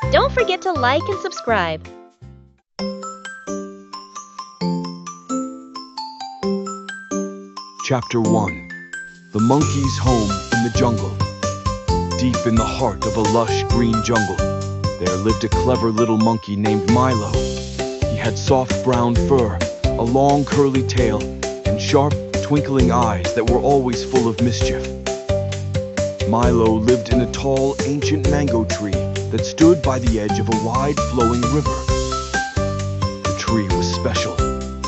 Don't forget to like and subscribe. Chapter 1. The Monkey's Home in the Jungle. Deep in the heart of a lush green jungle, there lived a clever little monkey named Milo. He had soft brown fur, a long curly tail, and sharp, twinkling eyes that were always full of mischief. Milo lived in a tall, ancient mango tree that stood by the edge of a wide, flowing river. The tree was special.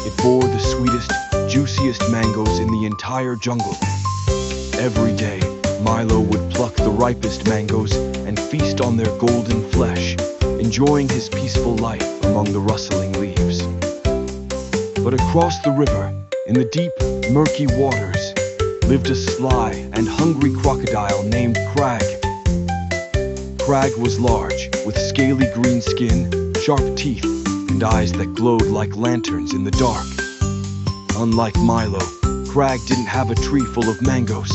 It bore the sweetest, juiciest mangoes in the entire jungle. Every day, Milo would pluck the ripest mangoes and feast on their golden flesh, enjoying his peaceful life among the rustling leaves. But across the river, in the deep, murky waters, lived a sly and hungry crocodile named Crag. Crag was large, with scaly green skin, sharp teeth, and eyes that glowed like lanterns in the dark. Unlike Milo, Crag didn't have a tree full of mangoes.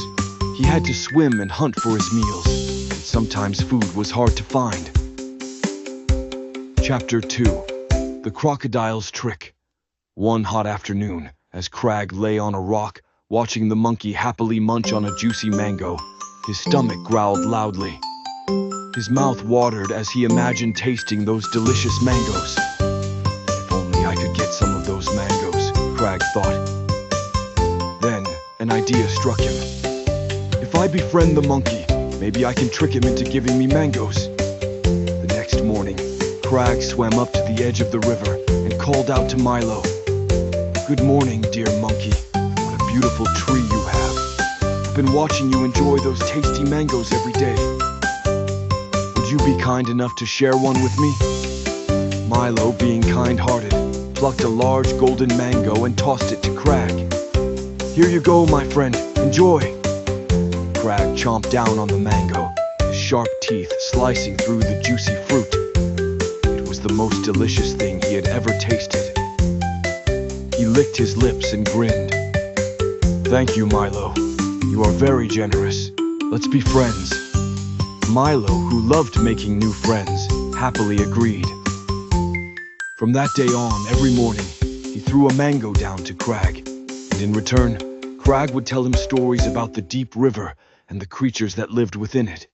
He had to swim and hunt for his meals, and sometimes food was hard to find. Chapter 2. The Crocodile's Trick. One hot afternoon, as Crag lay on a rock, watching the monkey happily munch on a juicy mango, his stomach growled loudly. His mouth watered as he imagined tasting those delicious mangoes. If only I could get some of those mangoes, Crag thought. Then, an idea struck him. If I befriend the monkey, maybe I can trick him into giving me mangoes. The next morning, Crag swam up to the edge of the river and called out to Milo. "Good morning, dear monkey. What a beautiful tree you have. I've been watching you enjoy those tasty mangoes every day. Would you be kind enough to share one with me?" Milo, being kind-hearted, plucked a large golden mango and tossed it to Crag. "Here you go, my friend. Enjoy." Crag chomped down on the mango, his sharp teeth slicing through the juicy fruit. It was the most delicious thing he had ever tasted. He licked his lips and grinned. "Thank you, Milo. You are very generous. Let's be friends." Milo, who loved making new friends, happily agreed. From that day on, every morning, he threw a mango down to Crag, and in return, Crag would tell him stories about the deep river and the creatures that lived within it.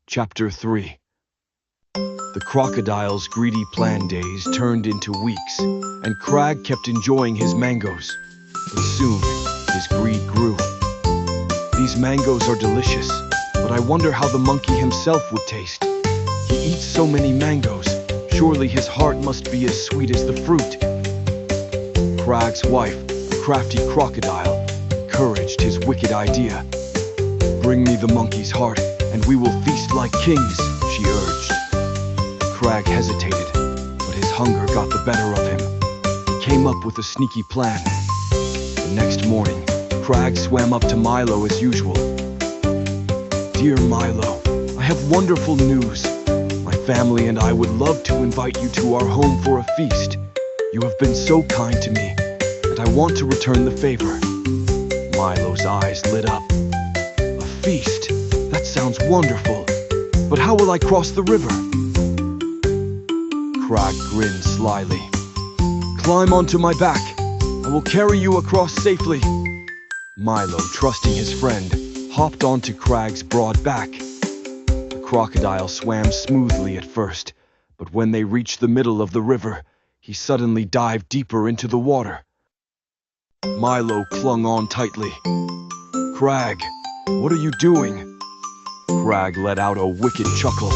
Chapter 3. The crocodile's greedy plan days turned into weeks, and Crag kept enjoying his mangoes. But soon, his greed grew. "These mangoes are delicious, but I wonder how the monkey himself would taste. He eats so many mangoes. Surely his heart must be as sweet as the fruit." Crag's wife, a crafty crocodile, encouraged his wicked idea. "Bring me the monkey's heart, and we will feast like kings," she urged. Crag hesitated, but his hunger got the better of him. He came up with a sneaky plan. The next morning, Crag swam up to Milo as usual. "Dear Milo, I have wonderful news. My family and I would love to invite you to our home for a feast. You have been so kind to me, and I want to return the favor." Milo's eyes lit up. "A feast? That sounds wonderful. But how will I cross the river?" Crag grinned slyly. "Climb onto my back. I will carry you across safely." Milo, trusting his friend, hopped onto Crag's broad back. The crocodile swam smoothly at first, but when they reached the middle of the river, he suddenly dived deeper into the water. Milo clung on tightly. "Crag, what are you doing?" Crag let out a wicked chuckle.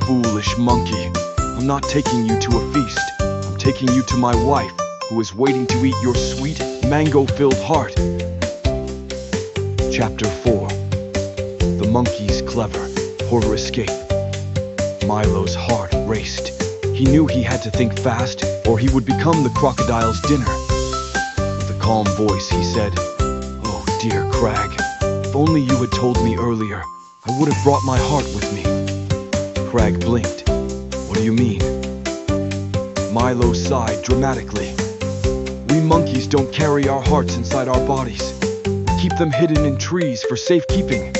"Foolish monkey, I'm not taking you to a feast. I'm taking you to my wife, who is waiting to eat your sweet, mango-filled heart." Chapter 4. The Monkey's Clever for Escape. Milo's heart raced. He knew he had to think fast, or he would become the crocodile's dinner. With a calm voice, he said, "Oh, dear Crag, if only you had told me earlier, I would have brought my heart with me." Crag blinked. "What do you mean?" Milo sighed dramatically. "We monkeys don't carry our hearts inside our bodies. We keep them hidden in trees for safekeeping.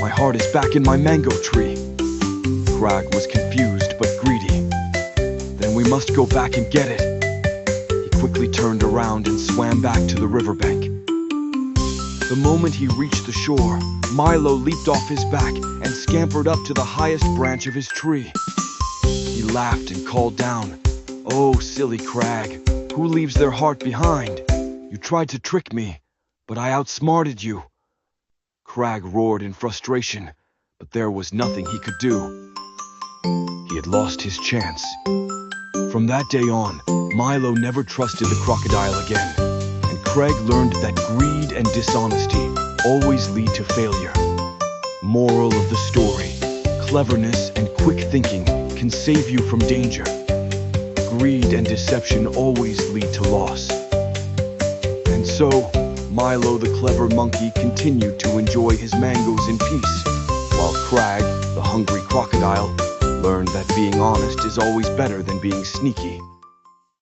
My heart is back in my mango tree." Crag was confused but greedy. Then we must go back and get it. He quickly turned around and swam back to the riverbank. The moment he reached the shore, Milo leaped off his back and scampered up to the highest branch of his tree. He laughed and called down, "Oh, silly Crag, who leaves their heart behind? You tried to trick me, but I outsmarted you." Crag roared in frustration, but there was nothing he could do. He had lost his chance. From that day on, Milo never trusted the crocodile again, and Crag learned that greed and dishonesty always lead to failure. Moral of the story: cleverness and quick thinking can save you from danger. Greed and deception always lead to loss. And so, Milo the clever monkey continued to enjoy his mangoes in peace, while Crag, the hungry crocodile, learned that being honest is always better than being sneaky.